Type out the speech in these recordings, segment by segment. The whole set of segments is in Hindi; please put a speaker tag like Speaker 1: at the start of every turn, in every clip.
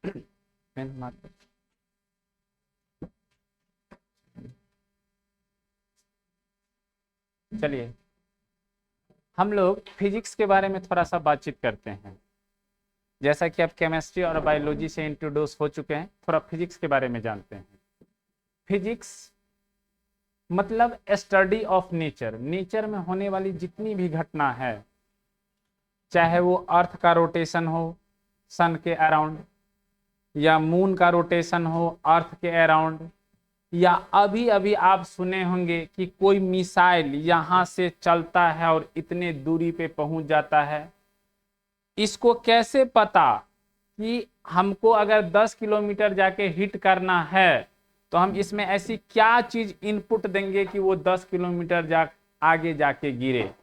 Speaker 1: Pen marker. चलिए हम लोग फिजिक्स के बारे में थोड़ा सा बातचीत करते हैं। जैसा कि आप केमिस्ट्री और बायोलॉजी से इंट्रोड्यूस हो चुके हैं, थोड़ा फिजिक्स के बारे में जानते हैं। फिजिक्स मतलब स्टडी ऑफ नेचर। नेचर में होने वाली जितनी भी घटना है, चाहे वो अर्थ का रोटेशन हो सन के अराउंड, या मून का रोटेशन हो अर्थ के अराउंड, या अभी अभी आप सुने होंगे कि कोई मिसाइल यहां से चलता है और इतने दूरी पे पहुंच जाता है। इसको कैसे पता कि हमको अगर 10 किलोमीटर जाके हिट करना है तो हम इसमें ऐसी क्या चीज इनपुट देंगे कि वो 10 किलोमीटर आगे जाके गिरे।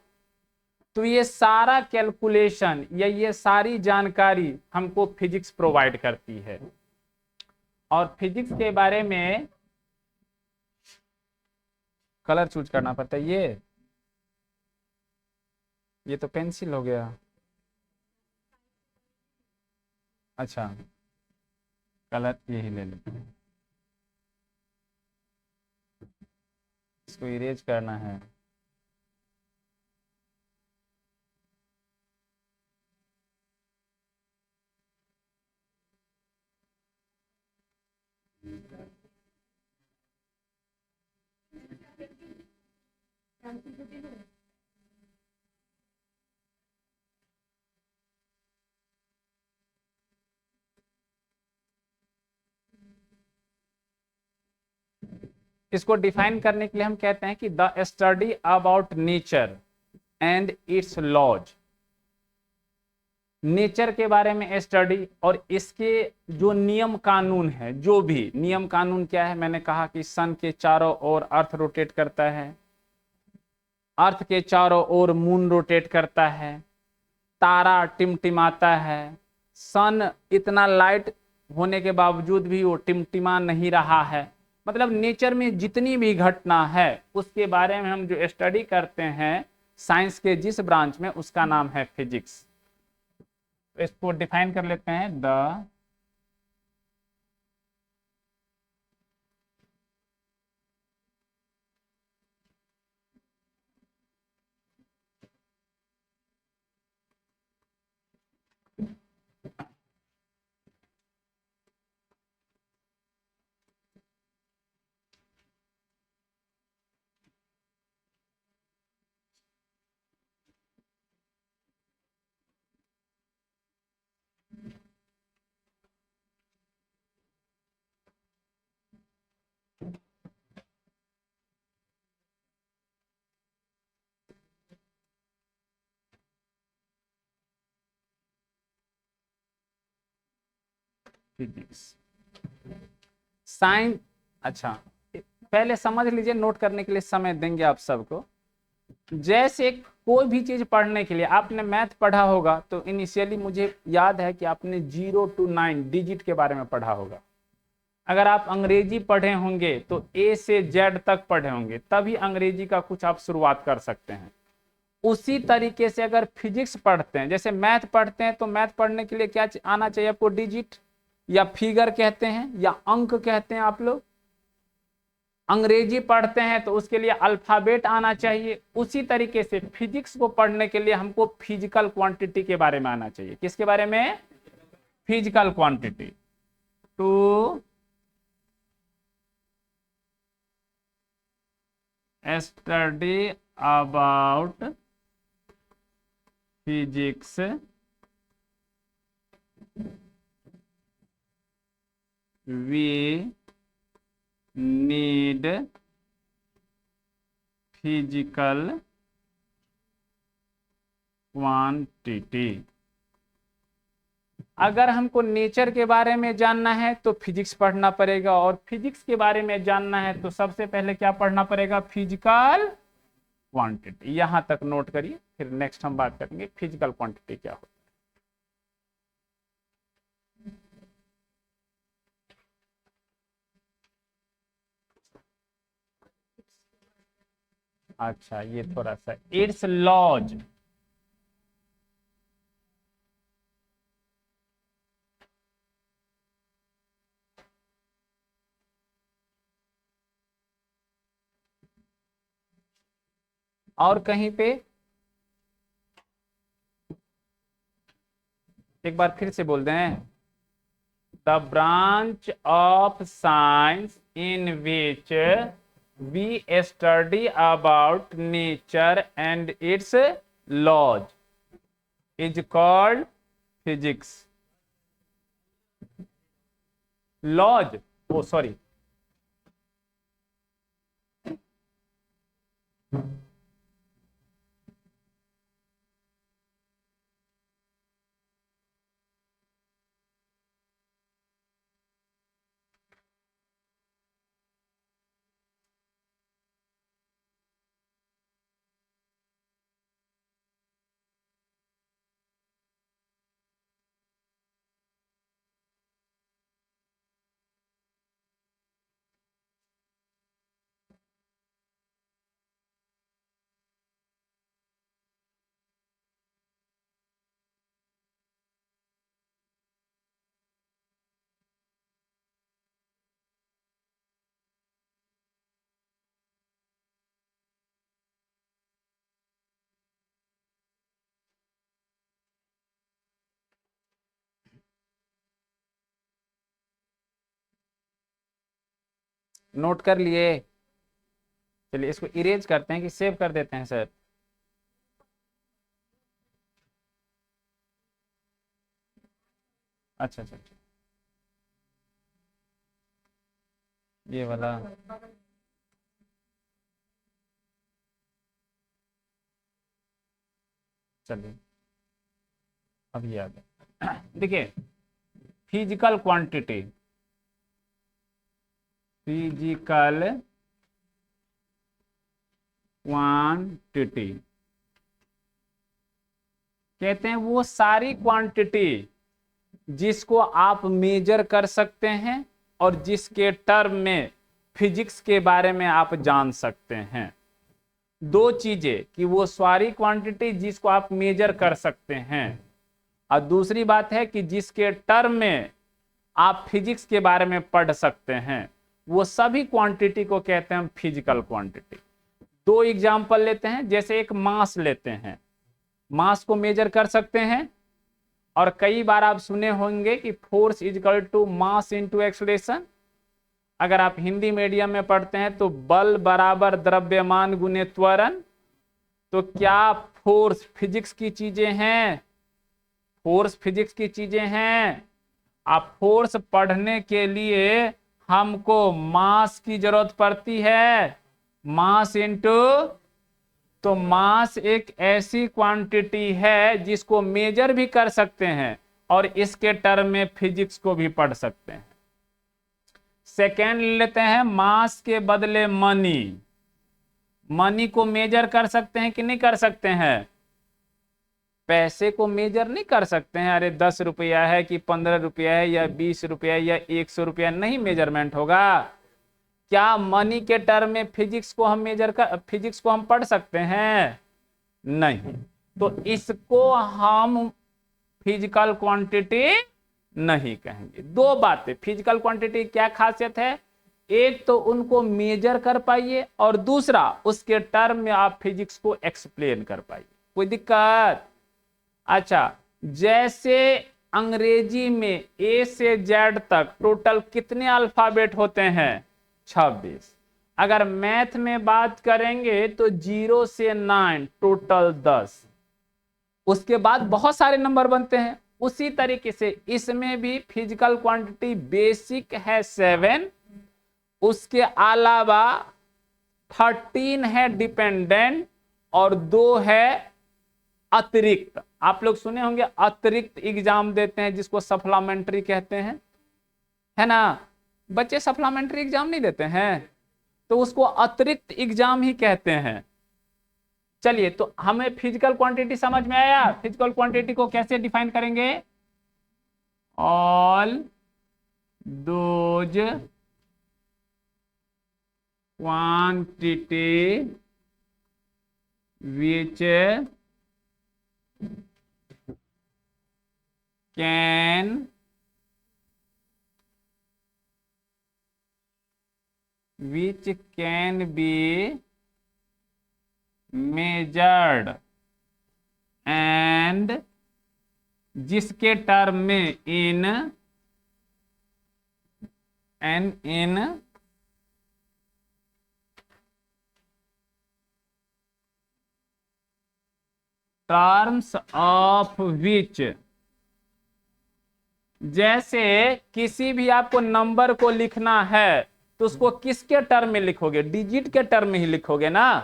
Speaker 1: तो ये सारा कैलकुलेशन या ये सारी जानकारी हमको फिजिक्स प्रोवाइड करती है। और फिजिक्स के बारे में कलर चूज करना पड़ता है। ये तो पेंसिल हो गया। अच्छा, कलर यही ले लेते हैं, इसको इरेज करना है। इसको डिफाइन करने के लिए हम कहते हैं कि the study about nature and its laws. Nature के बारे में स्टडी और इसके जो नियम कानून है, जो भी नियम कानून क्या है, मैंने कहा कि सन के चारों ओर अर्थ रोटेट करता है, अर्थ के चारों ओर मून रोटेट करता है, तारा टिमटिमाता है, सन इतना लाइट होने के बावजूद भी वो टिमटिमा नहीं रहा है। मतलब नेचर में जितनी भी घटना है उसके बारे में हम जो स्टडी करते हैं साइंस के जिस ब्रांच में, उसका नाम है फिजिक्स। इसको डिफाइन कर लेते हैं। The physics science. अच्छा, पहले समझ लीजिए, नोट करने के लिए समय देंगे आप सबको। जैसे कोई भी चीज पढ़ने के लिए आपने मैथ पढ़ा होगा तो इनिशियली मुझे याद है कि आपने 0 to 9 डिजिट के बारे में पढ़ा होगा। अगर आप अंग्रेजी पढ़े होंगे तो ए से जेड तक पढ़े होंगे, तभी अंग्रेजी का कुछ आप शुरुआत कर सकते हैं। उसी तरीके से अगर फिजिक्स पढ़ते हैं, जैसे मैथ पढ़ते हैं, तो मैथ पढ़ने के लिए क्या आना चाहिए आपको? डिजिट, या फिगर कहते हैं, या अंक कहते हैं आप लोग। अंग्रेजी पढ़ते हैं तो उसके लिए अल्फाबेट आना चाहिए। उसी तरीके से फिजिक्स को पढ़ने के लिए हमको फिजिकल क्वांटिटी के बारे में आना चाहिए। किसके बारे में? Physical quantity. To study about physics we need physical quantity. अगर हमको नेचर के बारे में जानना है तो फिजिक्स पढ़ना पड़ेगा, और फिजिक्स के बारे में जानना है तो सबसे पहले क्या पढ़ना पड़ेगा? Physical quantity. यहां तक नोट करिए, फिर नेक्स्ट हम बात करेंगे फिजिकल क्वांटिटी क्या होता है। अच्छा, ये थोड़ा सा इट्स लॉज। और कहीं पे एक बार फिर से बोल दें, the branch of science in which we study about nature and its laws is called physics. Laws, oh sorry, note कर लिए? चलिए इसको इरेज करते हैं कि सेव कर देते हैं सर? अच्छा अच्छा अच्छा, ये वाला चलिए अब याद है। देखिए, फिजिकल क्वांटिटी, फिजिकल क्वांटिटी कहते हैं वो सारी क्वांटिटी जिसको आप मेजर कर सकते हैं और जिसके टर्म में फिजिक्स के बारे में आप जान सकते हैं। दो चीजें, कि वो सारी क्वांटिटी जिसको आप मेजर कर सकते हैं, और दूसरी बात है कि जिसके टर्म में आप फिजिक्स के बारे में पढ़ सकते हैं, वो सभी क्वांटिटी को कहते हैं फिजिकल क्वांटिटी। दो एग्जांपल लेते हैं, जैसे एक मास लेते हैं, मास को मेजर कर सकते हैं, और कई बार आप सुने होंगे कि force is equal to mass into acceleration. अगर आप हिंदी मीडियम में पढ़ते हैं तो बल बराबर द्रव्यमान गुने त्वरण। तो क्या फोर्स फिजिक्स की चीजें हैं? फोर्स फिजिक्स की चीजें हैं। आप फोर्स पढ़ने के लिए हमको मास की जरूरत पड़ती है, मास इनटू, तो मास एक ऐसी क्वांटिटी है जिसको मेजर भी कर सकते हैं और इसके टर्म में फिजिक्स को भी पढ़ सकते हैं। सेकेंड लेते हैं, मास के बदले मनी। मनी को मेजर कर सकते हैं कि नहीं कर सकते हैं? पैसे को मेजर नहीं कर सकते हैं, अरे 10 रुपया है कि 15 रुपया है या 20 रुपया या 100 रुपया, नहीं मेजरमेंट होगा। क्या मनी के टर्म में फिजिक्स को हम फिजिक्स को हम पढ़ सकते हैं? नहीं। तो इसको हम फिजिकल क्वांटिटी नहीं कहेंगे। दो बातें, फिजिकल क्वांटिटी क्या खासियत है? एक तो उनको मेजर कर पाइए, और दूसरा उसके टर्म में आप फिजिक्स को एक्सप्लेन कर पाइए। कोई दिक्कत? अच्छा, जैसे अंग्रेजी में ए से जेड तक टोटल कितने अल्फाबेट होते हैं? 26। अगर मैथ में बात करेंगे तो 0 से 9 टोटल 10। उसके बाद बहुत सारे नंबर बनते हैं। उसी तरीके से इसमें भी फिजिकल क्वांटिटी बेसिक है 7, उसके अलावा 13 है डिपेंडेंट, और 2 है अतिरिक्त। आप लोग सुने होंगे अतिरिक्त एग्जाम देते हैं जिसको सप्लीमेंट्री कहते हैं, है ना? बच्चे सप्लीमेंट्री एग्जाम नहीं देते हैं तो उसको अतिरिक्त एग्जाम ही कहते हैं। चलिए, तो हमें फिजिकल क्वांटिटी समझ में आया। फिजिकल क्वांटिटी को कैसे डिफाइन करेंगे? All those quantity which can be measured and जिसके टर्म में इन टर्म्स ऑफ विच, जैसे किसी भी आपको नंबर को लिखना है तो उसको किसके टर्म में लिखोगे? डिजिट के टर्म में ही लिखोगे ना।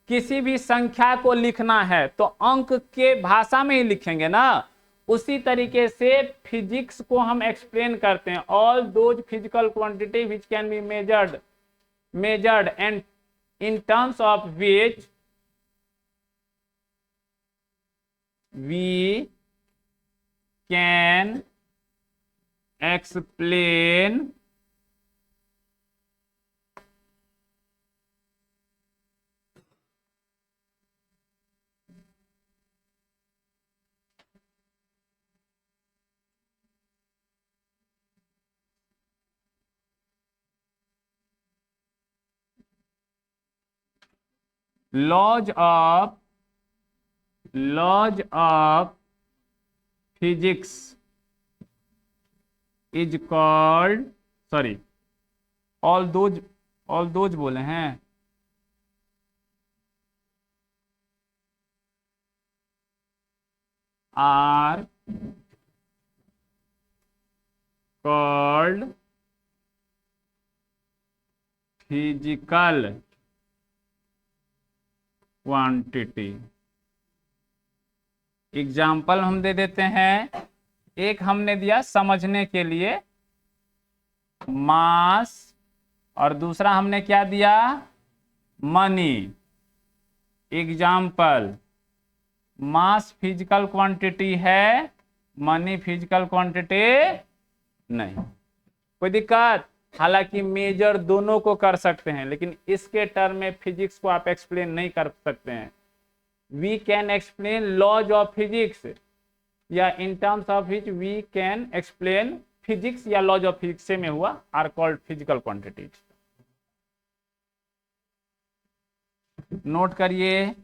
Speaker 1: किसी भी संख्या को लिखना है तो अंक के भाषा में ही लिखेंगे ना। उसी तरीके से फिजिक्स को हम एक्सप्लेन करते हैं। All those physical quantity which can be measured and in terms of which we can explain laws of physics is called, sorry, all those बोले हैं, are called physical quantity. Example हम दे देते हैं। एक हमने दिया समझने के लिए मास, और दूसरा हमने क्या दिया? मनी। एग्जाम्पल, मास फिजिकल क्वांटिटी है, मनी फिजिकल क्वांटिटी नहीं। कोई दिक्कत? हालांकि मेजर दोनों को कर सकते हैं, लेकिन इसके टर्म में फिजिक्स को आप एक्सप्लेन नहीं कर सकते हैं। We can explain laws of physics, या in terms of which we can explain physics या लॉज ऑफ फिजिक्स में हुआ, are called physical quantities. Note करिए।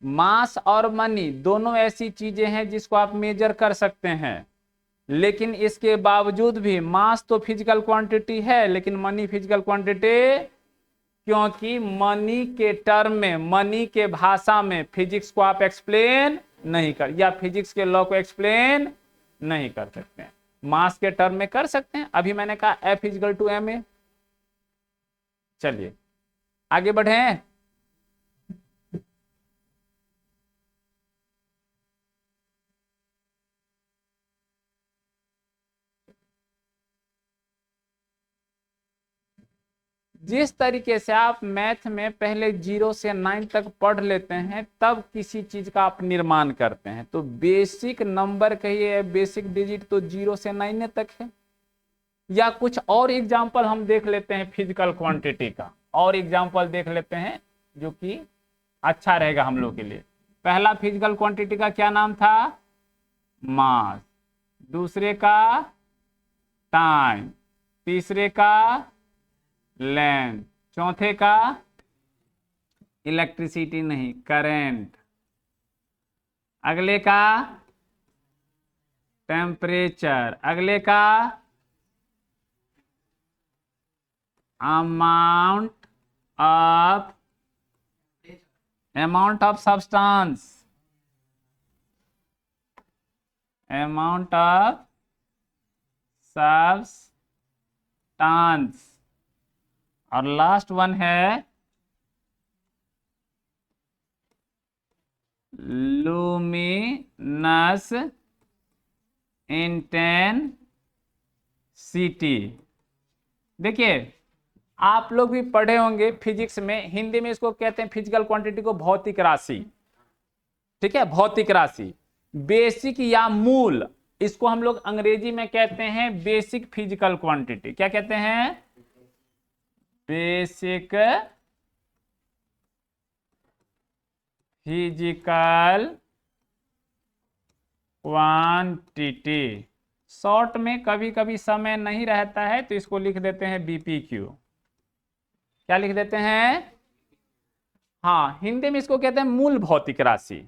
Speaker 1: मास और मनी दोनों ऐसी चीजें हैं जिसको आप मेजर कर सकते हैं, लेकिन इसके बावजूद भी मास तो फिजिकल क्वांटिटी है लेकिन मनी फिजिकल क्वांटिटी, क्योंकि मनी के टर्म में, मनी के भाषा में फिजिक्स को आप एक्सप्लेन नहीं कर, या फिजिक्स के लॉ को एक्सप्लेन नहीं कर सकते हैं। मास के टर्म में कर सकते हैं। अभी मैंने कहा F इक्वल टू ma। चलिए आगे बढ़े। जिस तरीके से आप मैथ में पहले 0 से 9 तक पढ़ लेते हैं, तब किसी चीज का आप निर्माण करते हैं, तो बेसिक नंबर कहिए, बेसिक डिजिट तो 0 से 9 तक है। या कुछ और एग्जाम्पल हम देख लेते हैं फिजिकल क्वांटिटी का, और एग्जाम्पल देख लेते हैं जो कि अच्छा रहेगा हम लोग के लिए। पहला फिजिकल क्वांटिटी का क्या नाम था? मास। दूसरे का टाइम, तीसरे का लेंथ, चौथे का इलेक्ट्रिसिटी नहीं, करंट, अगले का टेम्परेचर, अगले का amount of substance, amount of substance, और लास्ट वन है लुमिनस इंटेंसिटी। देखिए आप लोग भी पढ़े होंगे फिजिक्स में, हिंदी में इसको कहते हैं फिजिकल क्वांटिटी को भौतिक राशि। ठीक है, भौतिक राशि, बेसिक या मूल, इसको हम लोग अंग्रेजी में कहते हैं बेसिक फिजिकल क्वांटिटी। क्या कहते हैं? Basic physical quantity. शॉर्ट में कभी कभी समय नहीं रहता है तो इसको लिख देते हैं बीपीक्यू। क्या लिख देते हैं? हाँ, हिंदी में इसको कहते हैं मूल भौतिक राशि।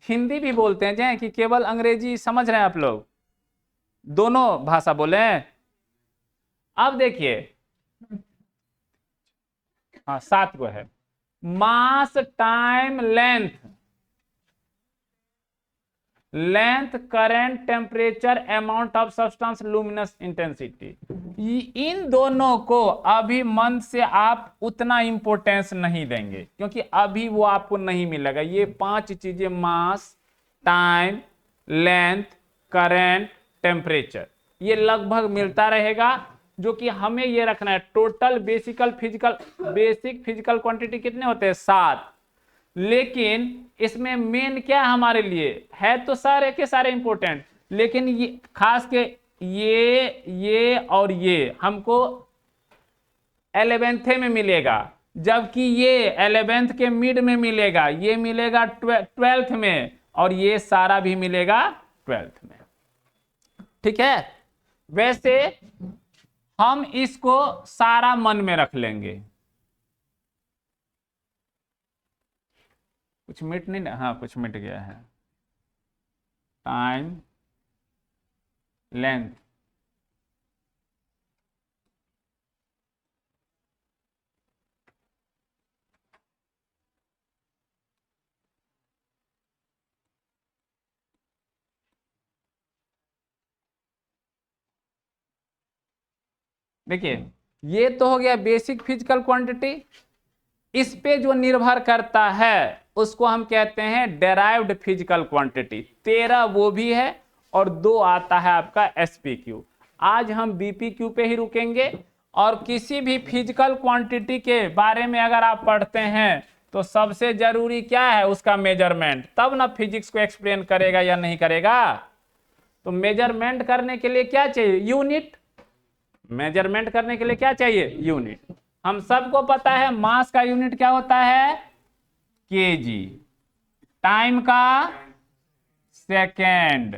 Speaker 1: हिंदी भी बोलते हैं जैसे कि केवल अंग्रेजी समझ रहे हैं आप लोग? दोनों भाषा बोले? अब देखिए, हाँ 7 को है। Mass, time, length, current, temperature, amount of substance, luminous intensity. इन दोनों को अभी मन से आप उतना इंपॉर्टेंस नहीं देंगे क्योंकि अभी वो आपको नहीं मिलेगा। ये 5 चीजें, मास, टाइम, लेंथ, करंट, टेम्परेचर, ये लगभग मिलता रहेगा। जो कि हमें ये रखना है, टोटल बेसिक फिजिकल क्वांटिटी कितने होते हैं? 7। लेकिन इसमें मेन क्या है हमारे लिए? है तो सारे के सारे इंपॉर्टेंट, लेकिन ये खास के ये और ये हमको 11th में मिलेगा, जबकि ये 11th के मिड में मिलेगा, ये मिलेगा 12th में, और ये सारा भी मिलेगा 12th में। ठीक है? वैसे हम इसको सारा मन में रख लेंगे। कुछ मिट नहीं ना? हाँ, कुछ मिट गया है। टाइम, लेंथ, देखिए ये तो हो गया बेसिक फिजिकल क्वांटिटी। इस पे जो निर्भर करता है उसको हम कहते हैं डेराइव्ड फिजिकल क्वांटिटी। 13 वो भी है और 2 आता है आपका एसपीक्यू। आज हम बीपीक्यू पे ही रुकेंगे, और किसी भी फिजिकल क्वांटिटी के बारे में अगर आप पढ़ते हैं तो सबसे जरूरी क्या है? उसका मेजरमेंट, तब ना फिजिक्स को एक्सप्लेन करेगा या नहीं करेगा। तो मेजरमेंट करने के लिए क्या चाहिए? यूनिट। मेजरमेंट करने के लिए क्या चाहिए? यूनिट। हम सबको पता है मास का यूनिट क्या होता है? केजी। टाइम का सेकेंड।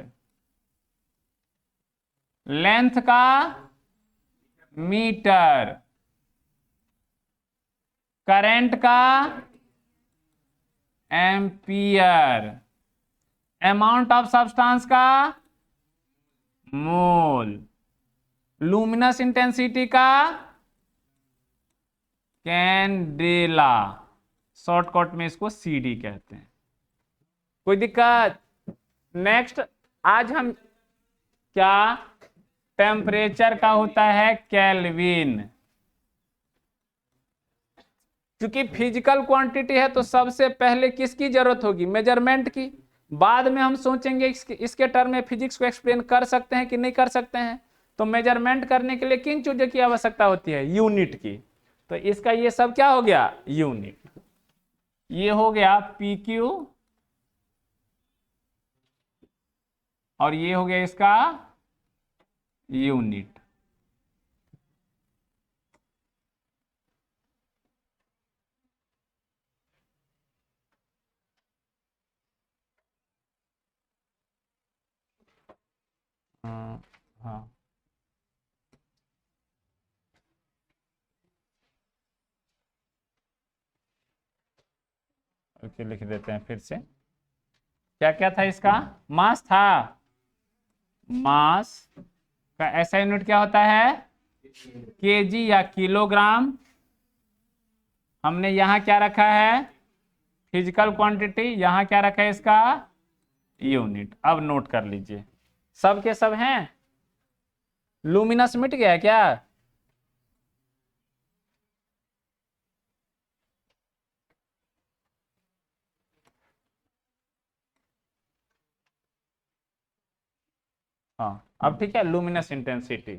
Speaker 1: लेंथ का मीटर। करंट का एम्पियर। अमाउंट ऑफ सब्सटेंस का मोल। लुमिनस इंटेंसिटी का कैंडेला। शॉर्टकट में इसको सीडी कहते हैं। कोई दिक्कत? नेक्स्ट, आज हम क्या, टेम्परेचर का होता है केल्विन। क्योंकि फिजिकल क्वांटिटी है तो सबसे पहले किसकी जरूरत होगी? मेजरमेंट की। बाद में हम सोचेंगे इसके टर्म में फिजिक्स को एक्सप्लेन कर सकते हैं कि नहीं कर सकते हैं। तो मेजरमेंट करने के लिए किन चीजों की आवश्यकता होती है? यूनिट की। तो इसका ये सब क्या हो गया? यूनिट। ये हो गया पीक्यू, और ये हो गया इसका यूनिट। हाँ, ओके, लिख देते हैं फिर से। क्या क्या था इसका? मास था। मास का ऐसा यूनिट क्या होता है? केजी या किलोग्राम। हमने यहां क्या रखा है? Physical quantity. यहां क्या रखा है? इसका यूनिट। अब नोट कर लीजिए, सब के सब हैं। लुमिनस मिट गया है क्या? हाँ, अब ठीक है। लुमिनस इंटेंसिटी,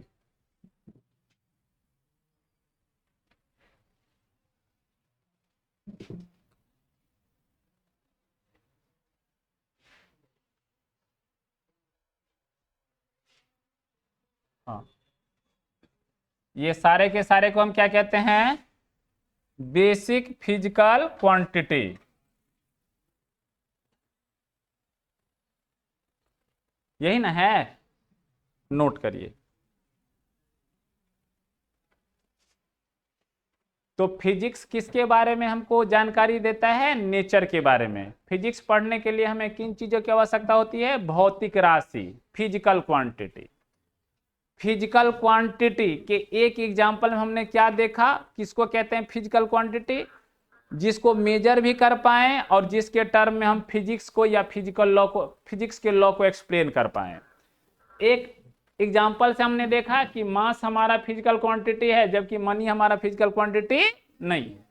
Speaker 1: हाँ, ये सारे के सारे को हम क्या कहते हैं? Basic physical quantity. यही ना है, नोट करिए। तो फिजिक्स किसके बारे में हमको जानकारी देता है? नेचर के बारे में। फिजिक्स पढ़ने के लिए हमें किन चीजों की आवश्यकता होती है? भौतिक राशि, फिजिकल क्वांटिटी। फिजिकल क्वांटिटी के एक एग्जाम्पल में हमने क्या देखा? किसको कहते हैं फिजिकल क्वांटिटी? जिसको मेजर भी कर पाए और जिसके टर्म में हम फिजिक्स को या फिजिकल लॉ को, फिजिक्स के लॉ को एक्सप्लेन कर पाए। एक एग्जाम्पल से हमने देखा कि मास हमारा फिजिकल क्वांटिटी है, जबकि मनी हमारा फिजिकल क्वांटिटी नहीं है।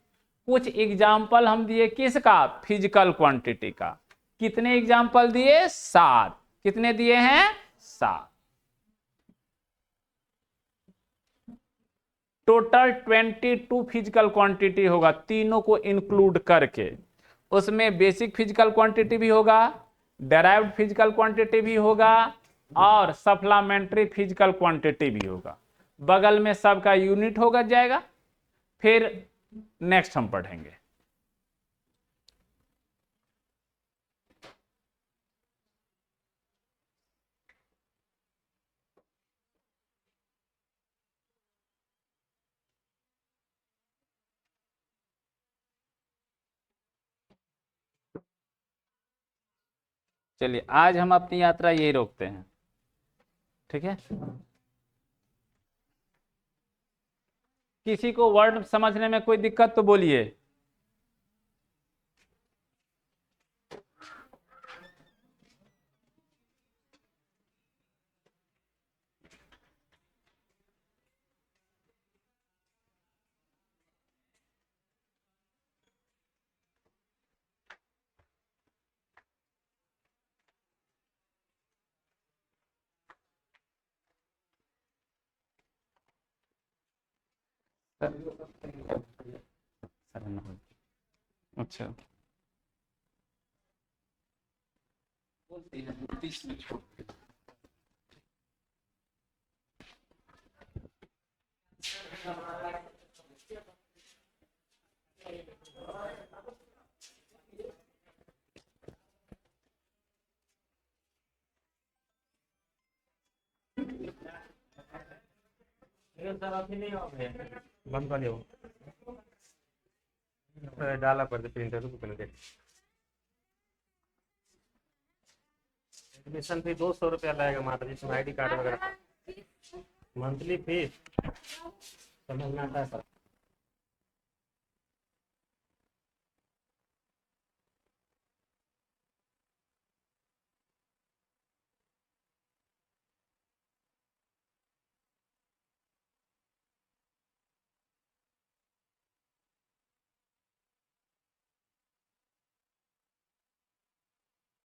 Speaker 1: कुछ एग्जाम्पल हम दिए किसका? फिजिकल क्वांटिटी का। कितने एग्जाम्पल दिए? 7। कितने दिए हैं? 7। टोटल 22 फिजिकल क्वांटिटी होगा, तीनों को इंक्लूड करके। उसमें बेसिक फिजिकल क्वांटिटी भी होगा, डेराइव्ड फिजिकल क्वांटिटी भी होगा और सप्लीमेंट्री फिजिकल क्वांटिटी भी होगा। बगल में सबका यूनिट होगा जाएगा। फिर नेक्स्ट हम पढ़ेंगे। चलिए आज हम अपनी यात्रा यही रोकते हैं, ठीक है। किसी को वर्ड समझने में कोई दिक्कत तो बोलिए। अच्छा
Speaker 2: बंद कर दो, डाला पर दे प्रिंटर को पहले देख। एडमिशन फी 200 रुपया लगेगा माता जी, इसमें ID कार्ड वगैरह। मंथली फीस समझना आता है सर।